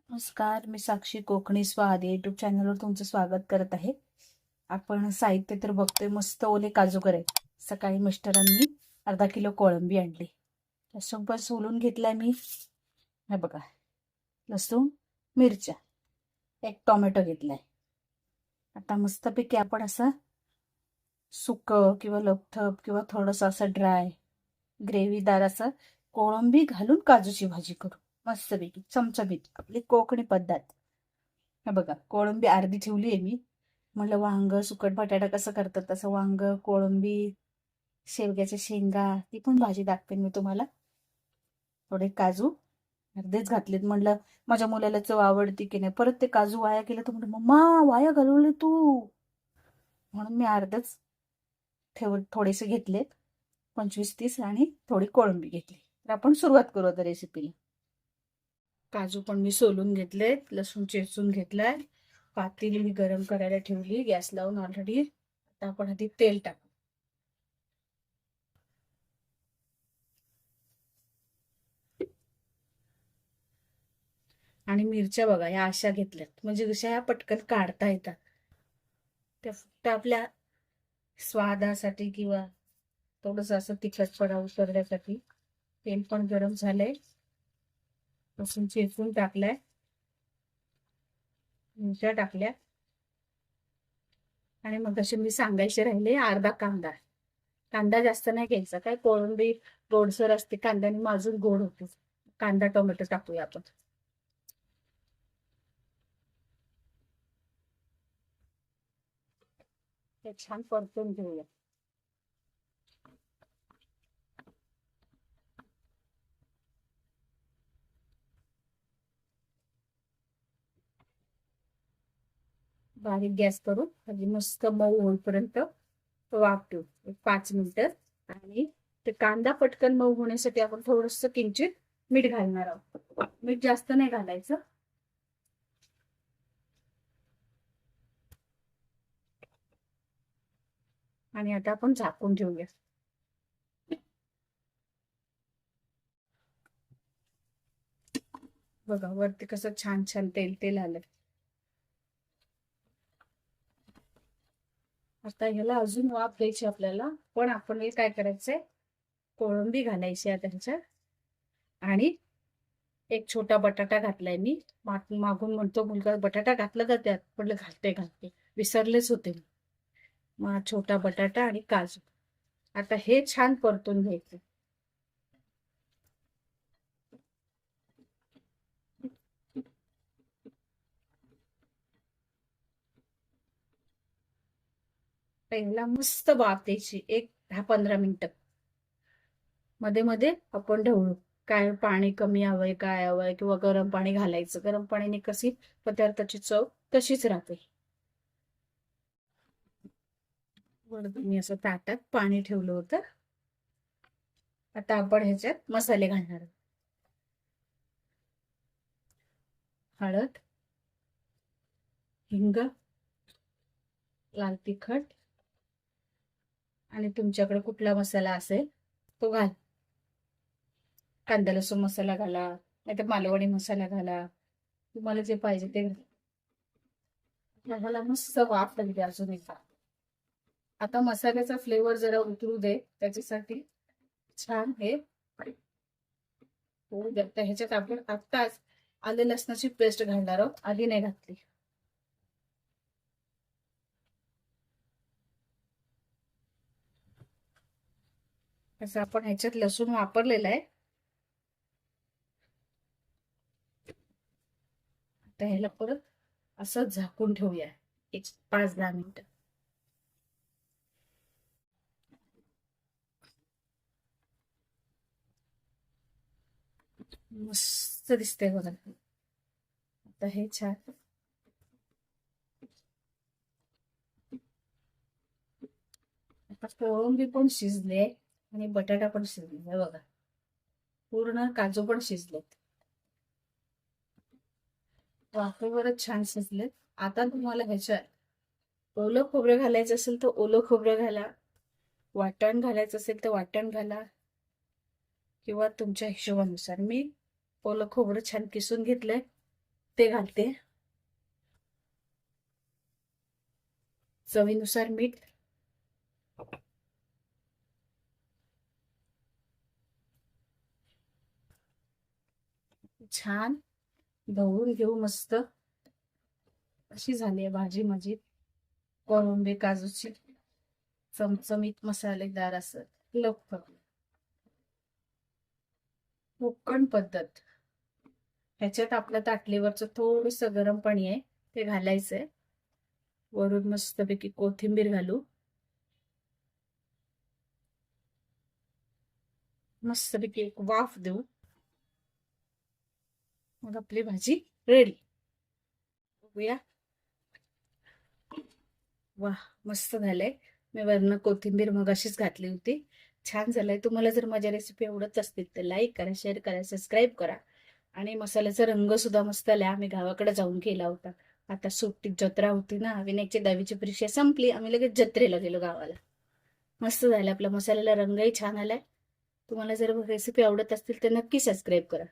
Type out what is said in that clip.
नमस्कार, मी साक्षी कोकणी स्वाद या युट्यूब चॅनलवर तुमचं स्वागत करत आहे. आपण साहित्य तर बघतोय, मस्त ओले काजू करायचे. सकाळी मिस्टरांनी अर्धा किलो कोळंबी आणली. लसूण पण सोलून घेतलाय मी. हे बघा, लसूण, मिरच्या, एक टोमॅटो घेतलाय. आता मस्तपैकी आपण असं सुकं किंवा लपथप किंवा थोडंसं असं ड्राय ग्रेव्हीदार असं कोळंबी घालून काजूची भाजी करू. मस्तपैकी चमचमीत आपली कोकणी पद्धत. हे बघा, कोळंबी अर्धी ठेवली आहे मी. म्हणलं वांग सुकट बटाटा कसं करतात तसं वांग, कोळंबी, शेवग्याच्या शेंगा ती पण भाजी दाखवेन मी तुम्हाला. थोडे काजू अर्धेच घातलेत. म्हणलं माझ्या मुलाला चव आवडती की नाही, परत ते काजू वाया केलं तर म्हणलं मम्मा वाया घालवले तू, म्हणून मी अर्धच थोडेसे घेतलेत. 25-30 आणि थोडी कोळंबी घेतली. तर आपण सुरुवात करू आता रेसिपीला. काजू पण मी सोलून घेतलेत, लसूण चेचून घेतलाय. पातेली मी गरम करायला ठेवली गॅस लावून ऑलरेडी. आता आपण आधी तेल टाकू. आणि मिरच्या बघा या अशा घेतल्यात, म्हणजे जशा ह्या पटकन काढता येतात. त्या फक्त आपल्या स्वादासाठी किंवा थोडस असं तिखटपणा उतरण्यासाठी. तेल पण गरम झालंय. लसूण चेचून टाकलाय, मिरच्या टाकल्या. आणि मग असे मी सांगायचे राहिले अर्धा कांदा. कांदा जास्त नाही घ्यायचा, काय कोळंबी गोडसर असते, कांद्याने माजून गोड होते. कांदा टोमॅटो टाकूया आपण. ते छान परतून घेऊया. बारीक गॅस करून म्हणजे मस्त मऊ होईपर्यंत वाफ ठेवू, 5 मिनिटं. आणि ते कांदा पटकन मऊ होण्यासाठी आपण थोडस किंचित मीठ घालणार आहोत. मीठ जास्त नाही घालायचं. आणि आता आपण झाकून ठेवूया. बघा वरती कसं छान छान तेल तेल आलं. आता ह्याला अजून वाफ द्यायची आपल्याला, पण आपण हे काय करायचंय, कोळंबी घालायची आता ह्याच्यात. आणि एक छोटा बटाटा घातलाय मी. मागून म्हणतो मुलगा बटाटा घातला का त्यात, म्हटलं घालते घालते, विसरलेच होते. मग छोटा बटाटा आणि काजू. आता हे छान परतून घ्यायचं. पहिला मस्त वाफ द्यायची, एक 10-15 मिनिटं. मध्ये मध्ये आपण ढवळू. काय पाणी कमी हवंय काय हवंय, किंवा गरम पाणी घालायचं. गरम पाण्याने कशी पदार्थाची चव तशीच राहते. मी असं ताटात पाणी ठेवलं होतं. आता आपण ह्याच्यात मसाले घालणार आहोत. हळद, हिंग, लाल तिखट, आणि तुमच्याकडे कुठला मसाला असेल तो घाल. कांदा लसूण मसाला घाला, नाहीतर मालवणी मसाला घाला, तुम्हाला जे पाहिजे ते घाला. ह्याला मस्त वाफ लागली अजून एकदा. आता मसाल्याचा फ्लेवर जरा उतरू दे, त्याच्यासाठी छान हे होऊ द्या. ह्याच्यात आपण आत्ताच आले लसणाची पेस्ट घालणार आहोत, आधी नाही घातली. असं आपण ह्याच्यात लसूण वापरलेला आहे. आता ह्याला परत असं झाकून ठेवूया एक 5-10 मिनिटं. मस्त दिसते बघा. आता हे छान आता कोळंबी पण शिजले आणि बटाटा पण शिजले बघा. पूर्ण काजू पण शिजलेत, वाफेवरच छान शिजलेत. आता तुम्हाला ह्याच्यात ओलं खोबरं घालायचं असेल तर ओलं खोबरं घाला, वाटण घालायचं असेल तर वाटण घाला, किंवा तुमच्या हिशोबानुसार. मी ओलं खोबरं छान किसून घेतलंय, ते घालते. चवीनुसार मीठ, छान ढवळून घेऊ मस्त. अशी झाली आहे भाजी माझी कोळंबी काजूची, चमचमीत मसालेदार असं लपक कोकण पद्धत. ह्याच्यात आपल्या ताटलीवरचं थोडस गरम पाणी आहे ते घालायचंय. वरून मस्तपैकी कोथिंबीर घालू. मस्तपैकी एक वाफ देऊ. मग आपली भाजी रेडी. बघूया. वाह, मस्त झालंय. मी वरनं कोथिंबीर मग अशीच घातली होती. छान झालंय. तुम्हाला जर माझ्या रेसिपी आवडत असतील तर लाईक करा, शेअर करा, सबस्क्राईब करा. आणि मसाल्याचा रंग सुद्धा मस्त आला. आम्ही गावाकडे जाऊन केला होता. आता सुट्टीत जत्रा होती ना, विनायकची 10वीची परीक्षा संपली, आम्ही लगेच जत्रेला गेलो गावाला. मस्त झालं. आपल्या मसाल्याला रंगही छान आलाय. तुम्हाला जर रेसिपी आवडत असतील तर नक्की सबस्क्राईब करा.